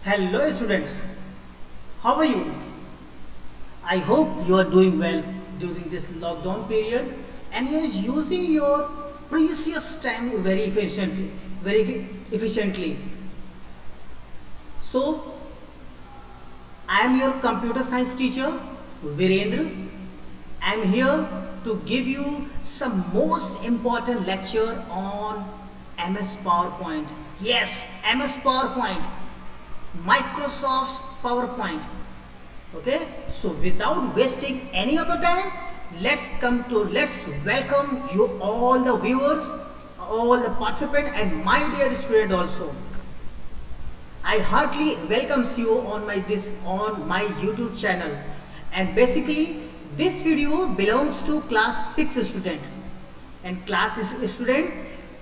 Hello students, how are you? I hope you are doing well during this lockdown period and you are using your precious time very efficiently. So, I am your computer science teacher, Virendra. I am here to give you some most important lecture on MS PowerPoint. Yes, MS PowerPoint. Microsoft PowerPoint. Okay, so without wasting any of the time, let's welcome you all the viewers, all the participants, and my dear student also. I heartily welcomes you on my YouTube channel, and basically this video belongs to class 6 student, and class 6 student,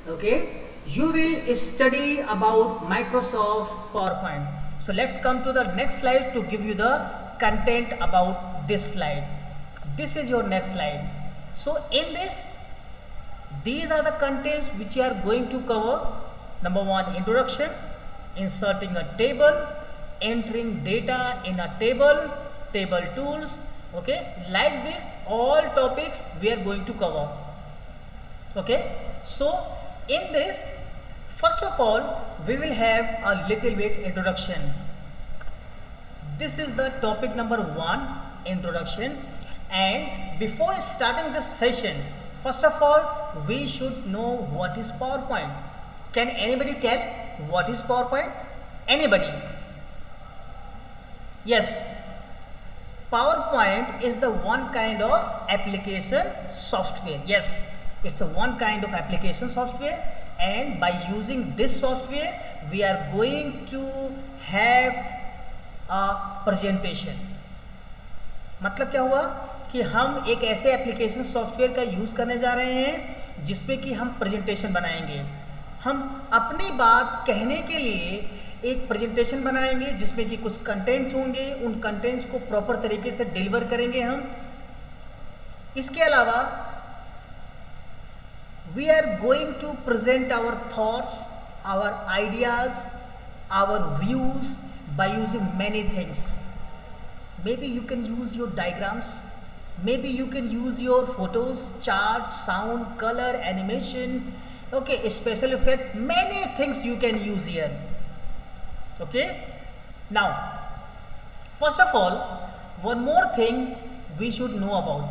okay, you will study about Microsoft PowerPoint. So let's come to the next slide to give you the content about this slide. This is your next slide. So in this, these are the contents which you are going to cover. Number one, introduction, inserting a table, entering data in a table, table tools. Okay, like this, all topics we are going to cover. Okay, so in this, first of all, we will have a little bit introduction. This is the topic number 1, introduction. And before starting this session, first of all, we should know what is PowerPoint. Can anybody tell what is PowerPoint? Anybody? Yes. PowerPoint is the one kind of application software. Yes, it's a one kind of application software, and by using this software we are going to have a presentation. मतलब क्या हुआ कि हम एक ऐसे application software का use करने जा रहे हैं जिसमें कि हम प्रेजेंटेशन बनाएंगे. हम अपनी बात कहने के लिए एक प्रेजेंटेशन बनाएंगे जिसमें कि कुछ कंटेंट्स होंगे. उन कंटेंट्स को प्रॉपर तरीके से डिलीवर करेंगे हम. इसके अलावा we are going to present our thoughts, our ideas, our views by using many things. Maybe you can use your diagrams, maybe you can use your photos, charts, sound, color, animation, okay, special effect, many things you can use here. Okay, now first of all, one more thing we should know about.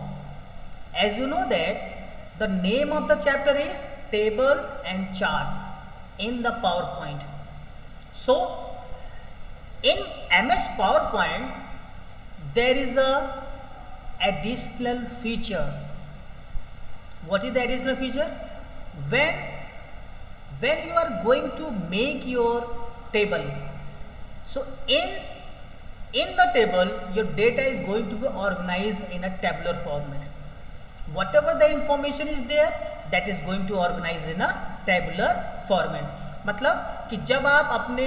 As you know that the name of the chapter is table and chart in the PowerPoint. So in MS PowerPoint there is a additional feature. What is the additional feature? When you are going to make your table, so in the table your data is going to be organized in a tabular format. Whatever the information is there, that is going to organize in a tabular format. मतलब कि जब आप अपने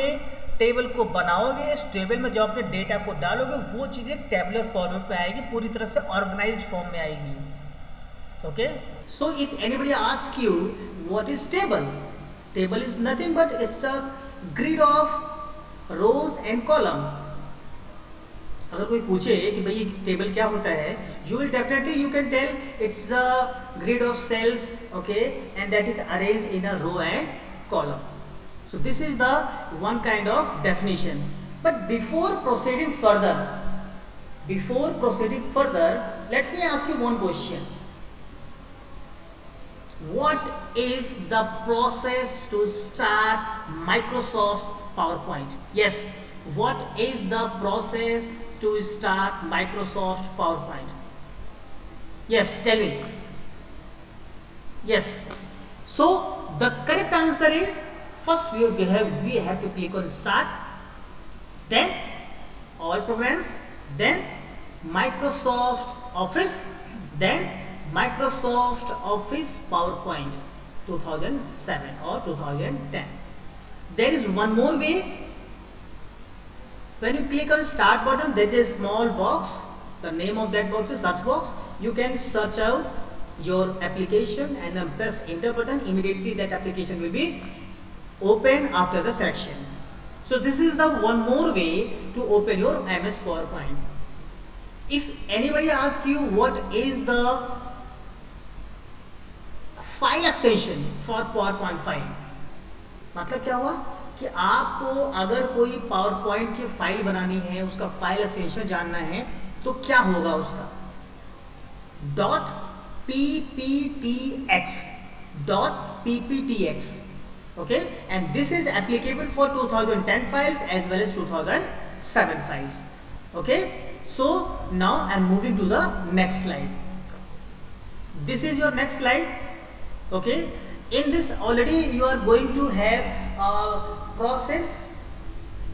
table को बनाओगे, इस table में जब अपने डेटा को डालोगे, वो चीज़ें टेबुलर फॉर्मेट में आएगी, पूरी तरह से ऑर्गेनाइज्ड फॉर्म में आएगी. Okay, so if anybody ask you what is table, table is nothing but it's a grid of rose and column. अगर कोई पूछे कि भाई ये टेबल क्या होता है, you will definitely you can tell it's the grid of cells, okay, and that is arranged in a row and column. So this is the one kind of definition. But before proceeding further, let me ask you one question. What is the process to start Microsoft PowerPoint? Yes, what is the process to start Microsoft PowerPoint? Yes, tell me. Yes. So the correct answer is, first we have to click on start, then all programs, then Microsoft Office, then Microsoft Office PowerPoint 2007 or 2010. There is one more way. When you click on start button, there is a small box. The name of that box is search box. You can search out your application and then press enter button. Immediately that application will be open after the selection. So this is the one more way to open your MS PowerPoint. If anybody asks you what is the file extension for PowerPoint file, मतलब क्या हुआ कि आपको अगर कोई PowerPoint की file बनानी है, उसका फाइल एक्सटेंशन जानना है, तो क्या होगा उसका .pptx .pptx. Okay, and this is applicable for 2010 files as well as 2007 files. Okay, so now I'm moving to the next slide. This is your next slide. Okay, in this already you are going to have a process,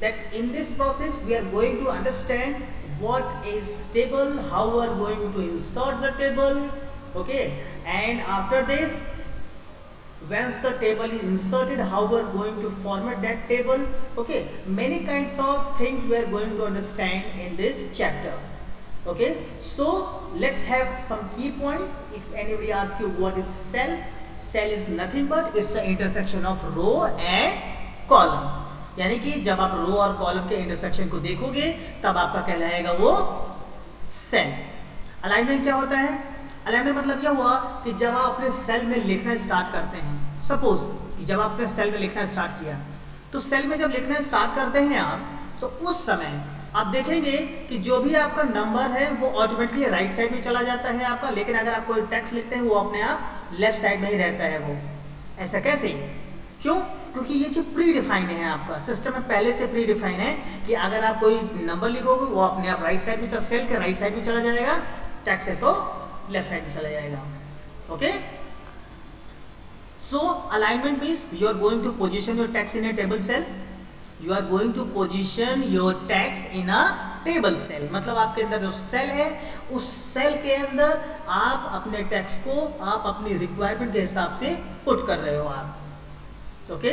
that in this process we are going to understand what is table, how we are going to insert the table. Okay, and after this, once the table is inserted, how we are going to format that table. Okay, many kinds of things we are going to understand in this chapter. Okay, so let's have some key points. If anybody asks you what is cell, cell is nothing but it's the intersection of row and column. यानी कि जब आप रो और column के intersection को देखोगे तब आपका कहलाएगा वो सेल. अलाइनमेंट क्या होता है? अलाइनमेंट मतलब यह हुआ कि जब आप अपने सेल में लिखना स्टार्ट करते हैं, सपोज कि जब आप अपने सेल में लिखना स्टार्ट किया, तो सेल में जब लिखना स्टार्ट करते हैं आप, तो उस समय आप देखेंगे कि जो भी आपका नंबर है वो ऑटोमेटिकली राइट साइड में चला जाता है आपका, लेकिन अगर आप कोई टेक्स्ट लिखते हैं वो अपने आप लेफ्ट साइड में ही रहता है वो. ऐसा कैसे? क्यों? क्योंकि ये जो प्री डिफाइन है आपका सिस्टम में पहले से प्री डिफाइन है कि अगर आप कोई नंबर लिखोगे वो अपने आप राइट साइड में, सेल के राइट साइड में चला जाएगा, टेक्स्ट है तो लेफ्ट साइड में चला जाएगा. Okay, so alignment means you are going to position your text in a table cell. You are going to position your text in a table cell. मतलब आपके अंदर जो सेल है उस सेल के अंदर आप अपने टेक्स्ट को आप अपनी रिक्वायरमेंट के हिसाब से पुट कर रहे हो आप. ओके,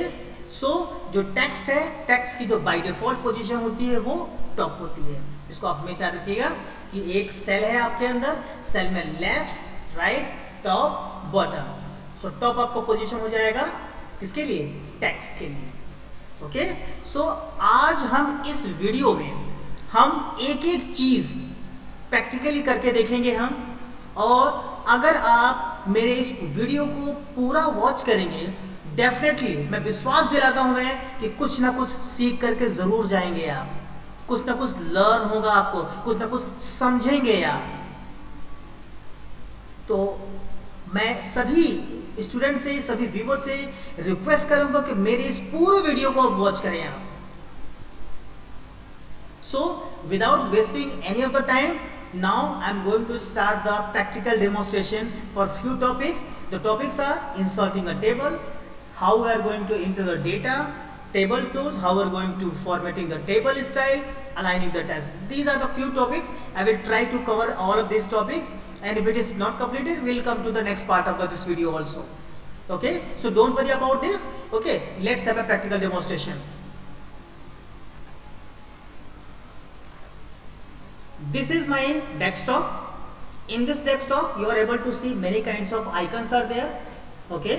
सो जो टेक्स्ट है, टेक्स्ट की जो बाय डिफॉल्ट पोजीशन होती है वो टॉप होती है. इसको आप हमेशा रखिएगा कि एक सेल है आपके अंदर, सेल में left, right, top, bottom. So top आपका पोजीशन हो जाएगा किसके लिए? टेक्स्ट के लिए. ओके, सो आज हम इस वीडियो में हम एक एक चीज प्रैक्टिकली करके देखेंगे हम, और अगर आप मेरे इस वीडियो को पूरा वॉच करेंगे, डेफिनेटली मैं विश्वास दिलाता हूं मैं कि कुछ ना कुछ सीख करके जरूर जाएंगे आप, कुछ ना कुछ लर्न होगा आपको, कुछ ना कुछ समझेंगे आप. तो मैं सभी स्टूडेंट से, सभी व्यूअर से रिक्वेस्ट करूंगा कि मेरे इस पूरे वीडियो को आप वॉच करें आप. So without wasting any of the time, now I'm going to start the practical demonstration for few topics. The topics are inserting a table, how we are going to enter the data, table tools, how we are going to formatting the table style, aligning the text. These are the few topics. I will try to cover all of these topics, and if it is not completed, we will come to the next part of this video also. Okay, so don't worry about this. Okay, let's have a practical demonstration. This is my desktop. In this desktop you are able to see many kinds of icons are there. Okay,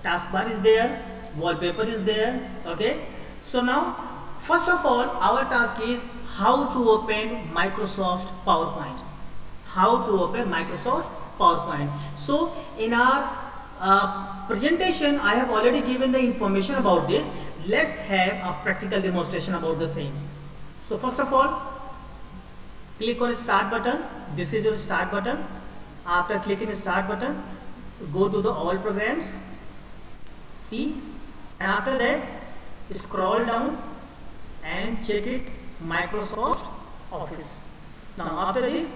taskbar is there, wallpaper is there. Okay, so now first of all our task is how to open Microsoft PowerPoint. How to open Microsoft PowerPoint. So in our presentation I have already given the information about this. Let's have a practical demonstration about the same. So first of all, click on start button. This is your start button. After clicking start button, go to the all programs, see, and after that scroll down and check it Microsoft Office. Now after this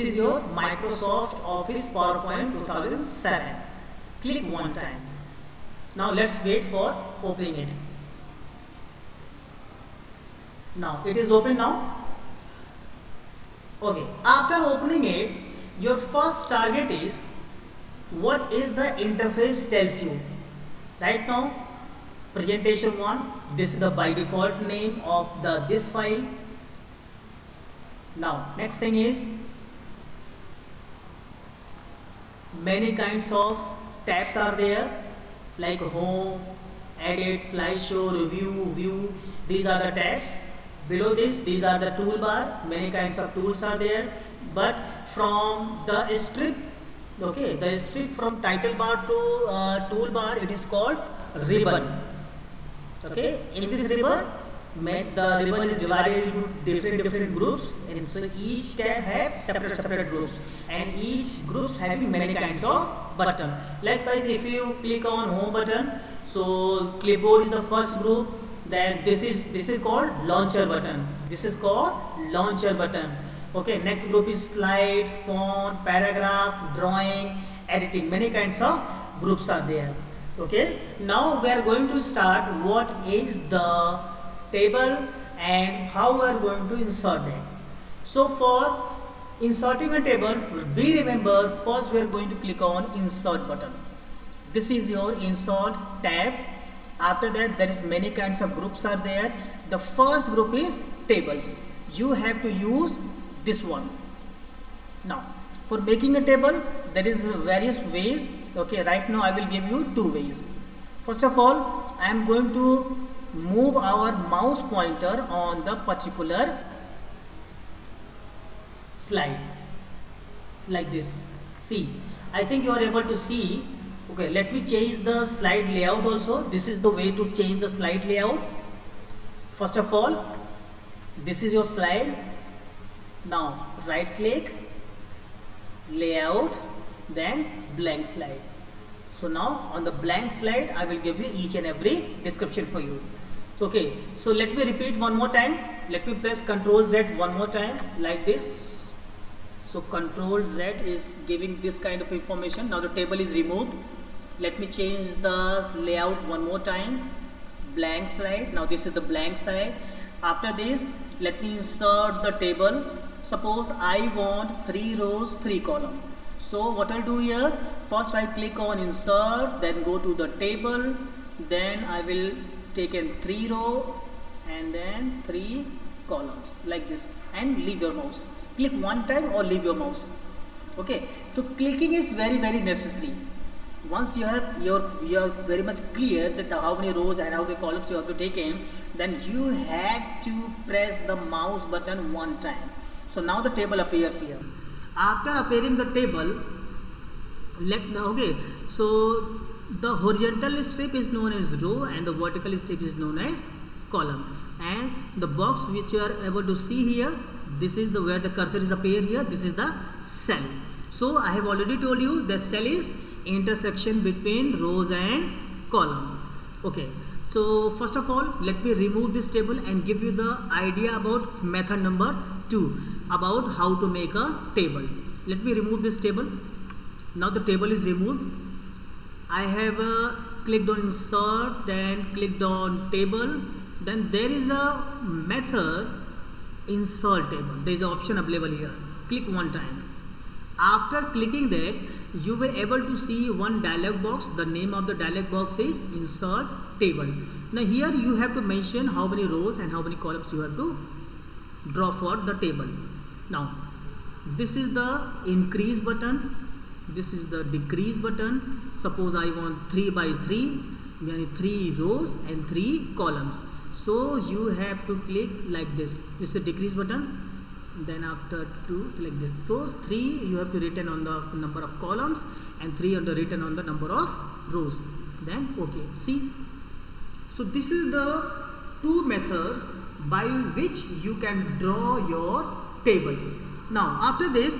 is your Microsoft Office PowerPoint 2007. Click one time. Now let's wait for opening it. Now it is open now. Okay, after opening it, your first target is what is the interface tells you. Right now, presentation 1, this is the by default name of this file. Now next thing is many kinds of tabs are there, like home, edit, slideshow, review, view, These are the tabs. Below this, these are the toolbar. Many kinds of tools are there. But from the strip, okay, the strip from title bar to toolbar, it is called ribbon. Okay, in this ribbon, the ribbon is divided into different groups, and so each tab has separate groups, and each groups having many kinds of button. Likewise, if you click on home button, so clipboard is the first group. Then this is called launcher button. This is called launcher button. Okay, next group is slide, font, paragraph, drawing, editing. Many kinds of groups are there. Okay, now we are going to start what is the table and how we are going to insert it. So for inserting a table, be remember first we are going to click on insert button. This is your insert tab. After that, there is many kinds of groups are there. The first group is tables. You have to use this one. Now for making a table, there is various ways. Okay, right now I will give you two ways. First of all, I am going to move our mouse pointer on the particular slide like this. See, I think you are able to see. Okay, let me change the slide layout also. This is the way to change the slide layout. First of all, this is your slide. Now right click, layout, then blank slide. So now on the blank slide, I will give you each and every description for you. Okay, so let me repeat one more time. Let me press Ctrl Z one more time like this. So Ctrl Z is giving this kind of information. Now the table is removed. Let me change the layout one more time. Blank slide. Now this is the blank slide. After this, let me insert the table. Suppose I want 3 rows, 3 columns. So what I'll do here, first I click on insert, then go to the table, then I will take in 3 row and then 3 columns like this, and leave your mouse. Click one time or leave your mouse. Okay, so clicking is very necessary. Once you are very much clear that how many rows and how many columns you have to take in, then you have to press the mouse button one time. So now the table appears here. After appearing the table, so the horizontal strip is known as row and the vertical strip is known as column. And the box which you are able to see here, this is the where the cursor is appear here. This is the cell. So I have already told you the cell is intersection between rows and column. Okay. So first of all, let me remove this table and give you the idea about method number 2 about how to make a table. Let me remove this table. Now the table is removed. I have clicked on insert, then clicked on table. Then there is a method insert table. There is an option available here. Click one time. After clicking that, you will able to see one dialog box. The name of the dialog box is insert table. Now here you have to mention how many rows and how many columns you have to draw for the table. Now this is the increase button, this is the decrease button. Suppose I want 3 by 3, meaning 3 rows and 3 columns. So you have to click like this. This is the decrease button. Then after 2, like this. So 3 you have to written on the number of columns and 3 on the written on the number of rows. Then okay. See. So this is the 2 methods by which you can draw your table. Now after this,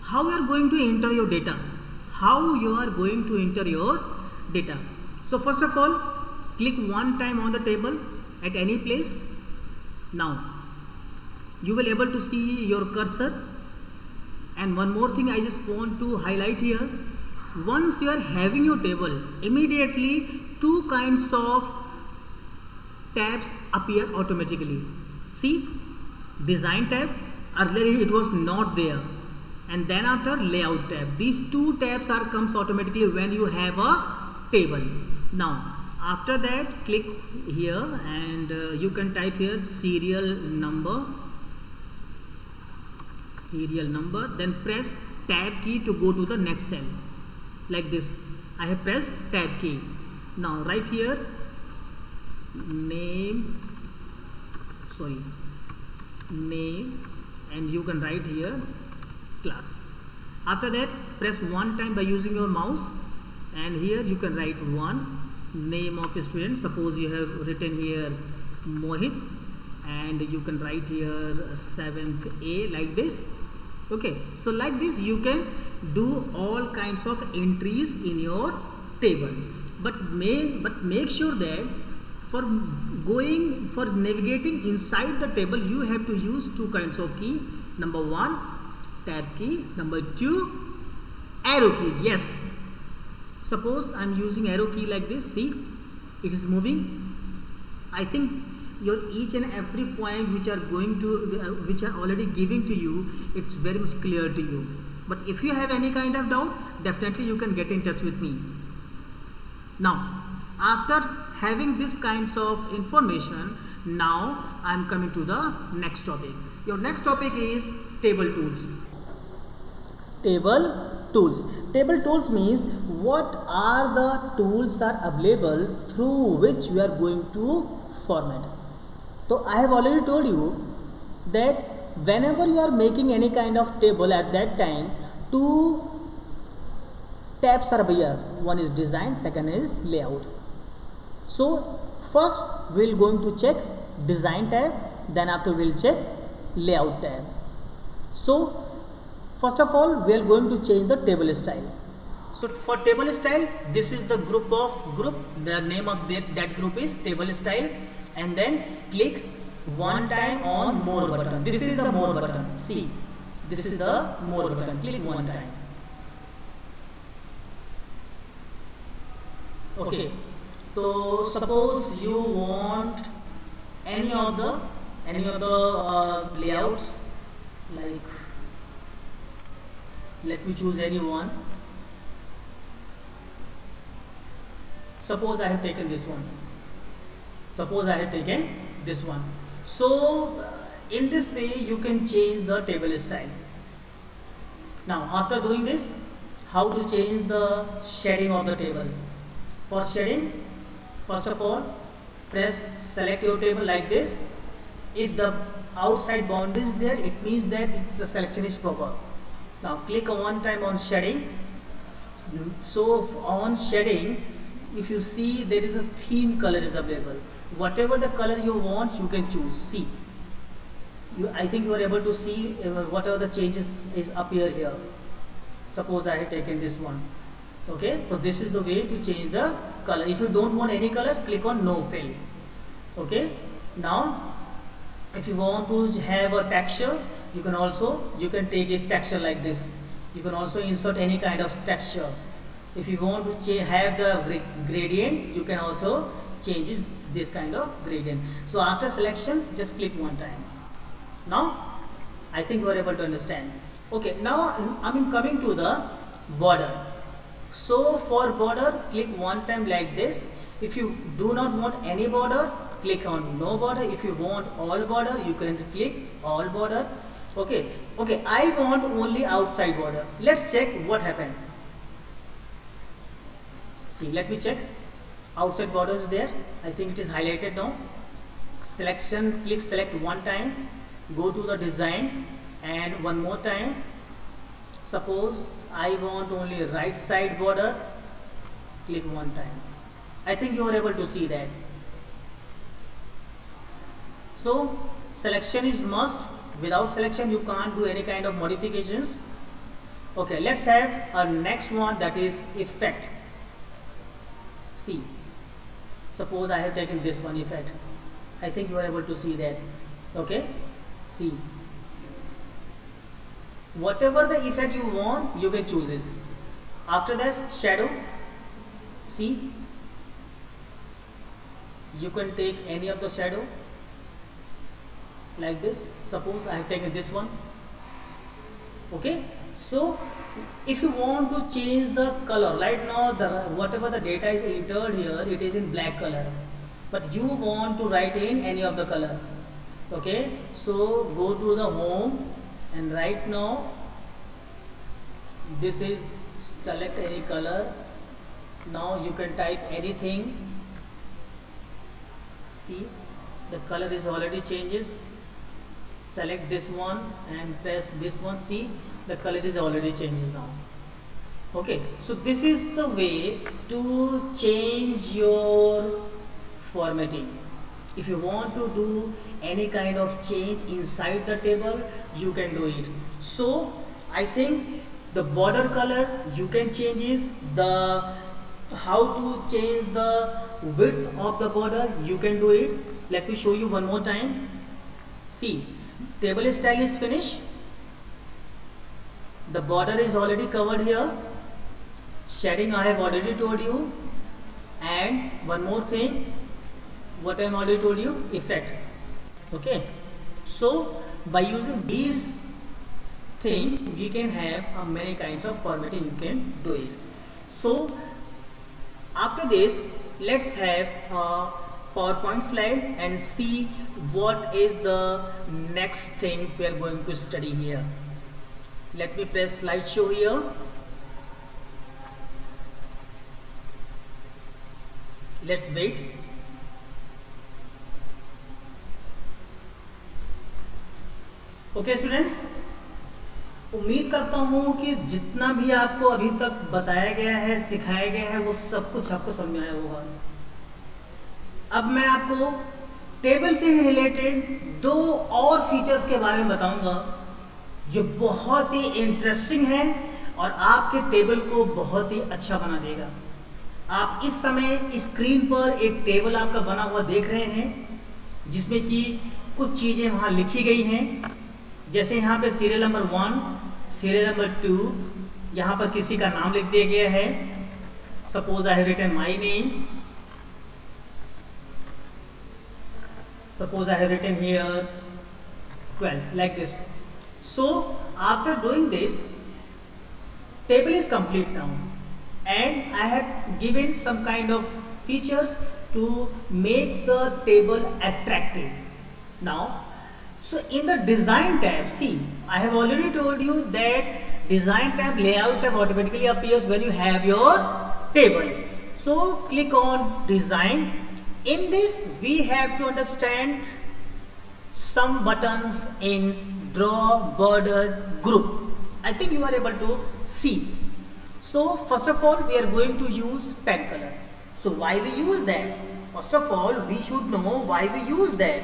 how you are going to enter your data? How you are going to enter your data? So first of all, click one time on the table at any place. Now you will able to see your cursor. And one more thing I just want to highlight here. Once you are having your table, immediately 2 kinds of tabs appear automatically. See, design tab, earlier it was not there, and then after layout tab. These 2 tabs are comes automatically when you have a table. Now after that, click here and you can type here serial number, then press tab key to go to the next cell like this. I have pressed tab key. Now right here name, sorry, name, and you can write here class. After that, press one time by using your mouse, and here you can write one name of a student. Suppose you have written here Mohit, and you can write here 7th A, like this. Okay, so like this you can do all kinds of entries in your table, but make sure that for navigating inside the table you have to use two kinds of key. Number one, tab key. Number two, arrow keys. Yes, suppose I am using arrow key like this. See, it is moving. I think your each and every point which are already giving to you, it's very much clear to you. But if you have any kind of doubt, definitely you can get in touch with me. Now, after having this kinds of information, now I am coming to the next topic. Your next topic is table tools. Table tools. Table tools means what are the tools are available through which you are going to format. So I have already told you that whenever you are making any kind of table, at that time two tabs are here. One is design, second is layout. So first we will going to check design tab, then after we will check layout tab. So first of all we are going to change the table style. So for table style, this is the group. The name of that group is table style, and then click one time on more button. This is the more button. See, this is the more button. Click one time. Okay. So suppose you want any of the layout, like let me choose any one. Suppose I have taken this one. So in this way you can change the table style. Now after doing this, how to change the shading of the table? For shading, first of all select your table like this. If the outside boundary is there, it means that the selection is proper. Now click one time on shading. So on shading, if you see, there is a theme color is available. Whatever the color you want, you can choose. See, I think you are able to see whatever the changes is appear here. Suppose I have taken this one. Okay, so this is the way to change the color. If you don't want any color, click on no fill. Okay, now if you want to have a texture, you can take a texture like this. You can also insert any kind of texture. If you want to have the gradient, you can also change it, this kind of gradient. So after selection, just click one time. Now I think you are able to understand. Okay, now I'm coming to the border. So for border, click one time like this. If you do not want any border, click on no border. If you want all border, you can click all border. Okay, I want only outside border. Let's check what happened. See, let me check. Outside border is there. I think it is highlighted now. Selection, click select one time. Go to the design and one more time. Suppose I want only right side border. Click one time. I think you are able to see that. So selection is must. Without selection you can't do any kind of modifications. Okay, let's have our next one, that is effect. See, suppose I have taken this one, effect. I think you are able to see that. Okay, see, whatever the effect you want, you can choose it. After that, shadow. See, you can take any of the shadow like this. Suppose I have taken this one. Okay, so if you want to change the color, right now whatever the data is entered here, it is in black color, but you want to write in any of the color. Okay, so go to the home, and right now this is select any color. Now you can type anything. See, the color is already changes. Select this one and press this one. See, the color is already changes now. Okay, so this is the way to change your formatting. If you want to do any kind of change inside the table, you can do it. So I think the border color you can change is the how to change the width of the border, you can do it. Let me show you one more time. See, table style is finished. The border is already covered here. Shading I have already told you. And one more thing, what I have already told you, effect. Okay, so by using these things we can have many kinds of formatting, you can do it. So after this, let's have a PowerPoint slide and see what is the next thing we are going to study here. Let me press slideshow here. Let's wait. Okay students, उम्मीद करता हूँ कि जितना भी आपको अभी तक बताया गया है, सिखाया गया है, वो सब कुछ आपको समझ में आया होगा। अब मैं आपको टेबल से ही रिलेटेड दो और फीचर्स के बारे में बताऊंगा जो बहुत ही इंटरेस्टिंग है और आपके टेबल को बहुत ही अच्छा बना देगा। आप इस समय स्क्रीन पर एक टेबल आपका बना हुआ देख रहे हैं जिसमें कि कुछ चीज़ें वहाँ लिखी गई हैं, जैसे यहाँ पे सीरियल नंबर 1, सीरियल नंबर 2, यहाँ पर किसी का नाम लिख दिया गया है। Suppose I have written my name, suppose I have written here 12 like this. So after doing this, table is complete now and I have given some kind of features to make the table attractive. Now, so in the design tab, see, I have already told you that design tab, layout tab automatically appears when you have your table. So click on design. In this, we have to understand some buttons in draw border group. I think you are able to see. So first of all, we are going to use pen color. So why we use that? First of all, we should know why we use that.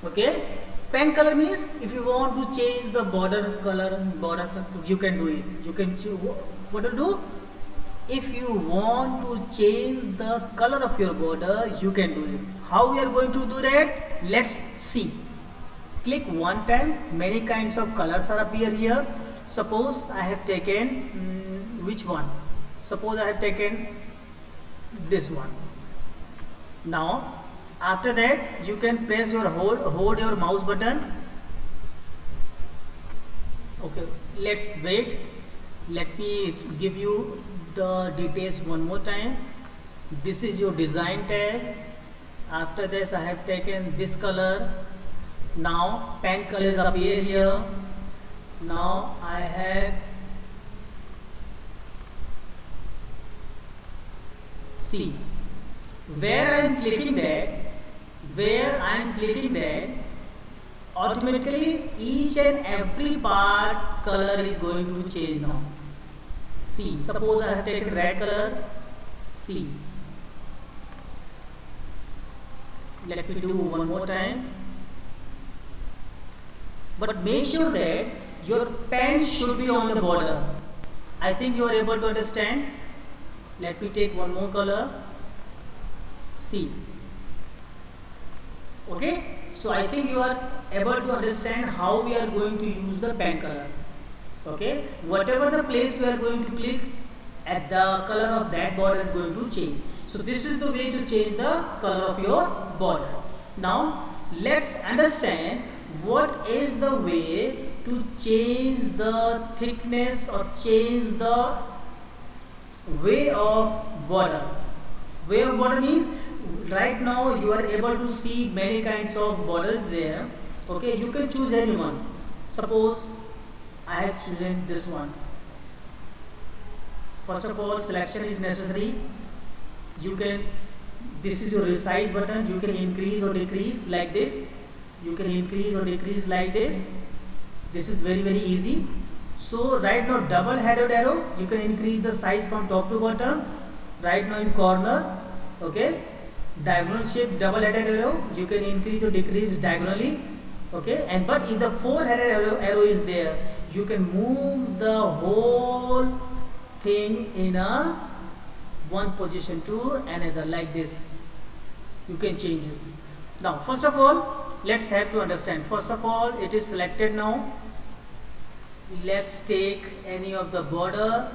Okay, pen color means if you want to change the border color, you can do it. You can choose what to do. If you want to change the color of your border, you can do it. How we are going to do that? Let's see. Click one time, many kinds of colors are appear here. Suppose I have taken which one? Suppose I have taken this one. Now after that you can press your hold your mouse button. Okay, let's wait. Let me give you the details one more time. This is your design tab. After this I have taken this color. Now pen colors appear here. Now I have, see, where I am clicking that, automatically each and every part color is going to change now. See, suppose I have taken red color. See, let me do one more time. But make sure that your pen should be on the border. I think you are able to understand. Let me take one more color. See. Okay. So I think you are able to understand how we are going to use the pen color. Okay, whatever the place we are going to click, at the color of that border is going to change. So this is the way to change the color of your border. Now let's understand what is the way to change the thickness or change the way of border. Way of border means right now you are able to see many kinds of borders there. Okay, you can choose any one. Suppose I have chosen this one. First of all, selection is necessary. You can This is your resize button. You can increase or decrease like this. You can increase or decrease like this. This is very easy. So right now double headed arrow, you can increase the size from top to bottom. Right now in corner, okay. Diagonal shape double headed arrow, you can increase or decrease diagonally, okay. And but if the four headed arrow is there, you can move the whole thing in a one position to another like this. You can change this. Now first of all, let's have to understand. First of all, it is selected now. Let's take any of the border.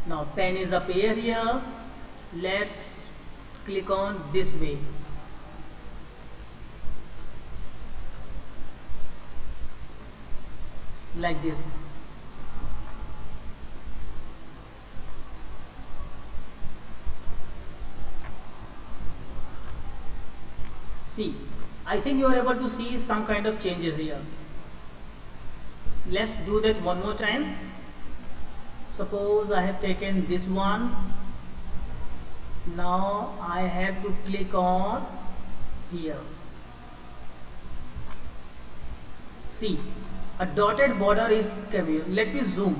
Now pen is up here. Let's click on this way. Like this. See, I think you are able to see some kind of changes here. Let's do that one more time. Suppose I have taken this one. Now I have to click on here. See, a dotted border is coming. Let me zoom.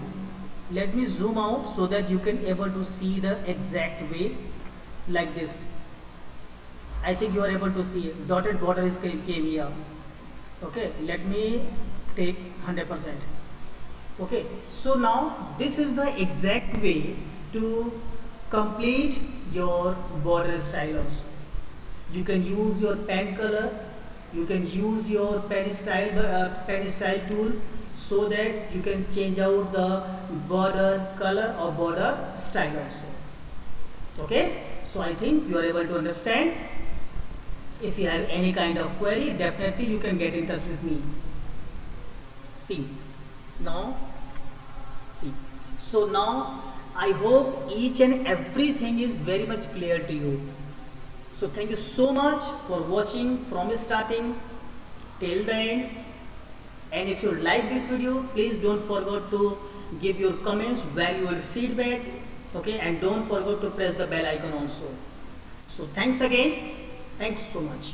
Let me zoom out so that you can able to see the exact way like this. I think you are able to see it. Dotted border is came here. Okay, let me take 100%. Okay, so now this is the exact way to complete your border style also. You can use your pen color, you can use your pen style tool so that you can change out the border color or border style also. Okay, so I think you are able to understand. If you have any kind of query, definitely you can get in touch with me. See, now, so now I hope each and everything is very much clear to you. So thank you so much for watching from starting till the end. And if you like this video, please don't forget to give your comments, valuable feedback, okay, and don't forget to press the bell icon also. So thanks again. Thanks so much.